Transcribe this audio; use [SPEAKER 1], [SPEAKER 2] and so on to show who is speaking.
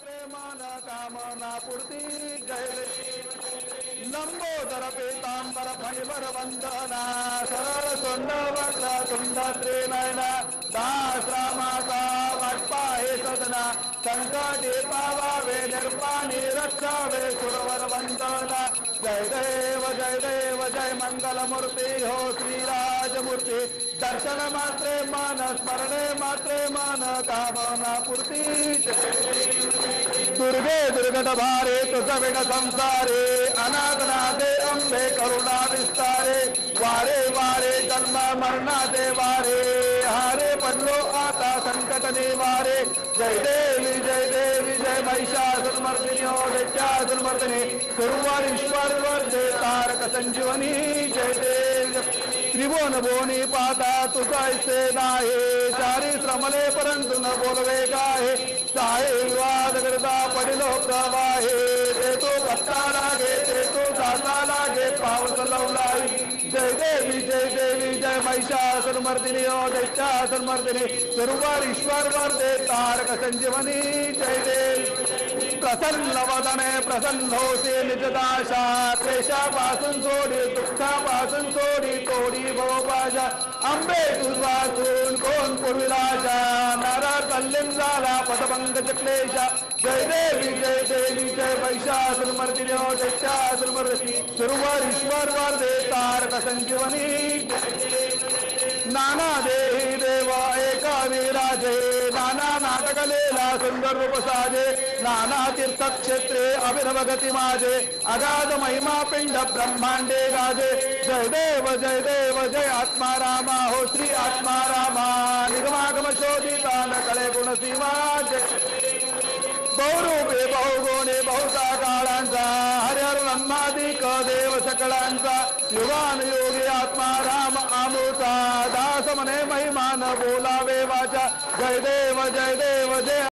[SPEAKER 1] प्रेमान कामना पूर्ती जय लंबोदर पीतांबर फणिवर वंदना सरळ सोंड वक्र तुंड त्रिनयना दास रामाचा वाटपा हे सदना संकटे पावावे निर्वाणी रक्षावे सुरवर वंदना जय देव जय मंगलमूर्ती हो श्रीराजमूर्ती दर्शन मात्रे मन स्मरणे मात्रे मन कामना पूर्ती दुर्गे दुर्गट भारे तुझ विण संसारे अनाथनाथे अंबे करुणा विस्तारे वारे वारे जन्म मरणाचे वारे हारे पडलो आता संकट निवारे जय देवी जय महिषासुरमर्दिनी हो दैत्यासुरमर्दिनी सुरवर वर्धे तारक संजीवनी जय देवी त्रिभुवन भुवनी पाता तुझा ऐसे नाही चारी श्रमले परंतु न बोलवे गाहे साहे विवाद करता पडिलो प्रवाहे ते तो भक्ता लागे ते तो जाता लागे पावस लवलाई जय देवी जय महिषासुरमर्दिनी हो दैत्यासुरमर्दिनी सुरवर वर्धे तारक संजीवनी जय देवी प्रसन्न वदने प्रसन्न होते निजदाशा क्लेशापासून सोडी दुःखापासून सोडी तोडी भवपाशा अंबे तुझवासून कोण पुरविलाशा नारा कल्लिम झाला पदभंग क्लेशा जय देवी जय महिषासुरमर्दिनी हो दैत्यासुरमर्दिनी सुरवर वर्धे तारक संजीवनी नाना देही देवा एका विराजे नाना नाटक लेला सुंदर रूप साजे नाना तीर्थक्षेत्रे अभिनव गती माझे अगाध महिमा पिंड ब्रह्मांडे गाजे जय देव जय आत्मा रामा हो श्री आत्मा रामा निगमागम शोधिता न कळे गुण सीमा जय बहुरूपे बहुगुणे बहुता काळांचा हरिहर ब्रह्मादिक देव सकळांचा युगान योगी आत्मा राम आमोचा दास मने महिमान बोलावे वाचा जय देव जय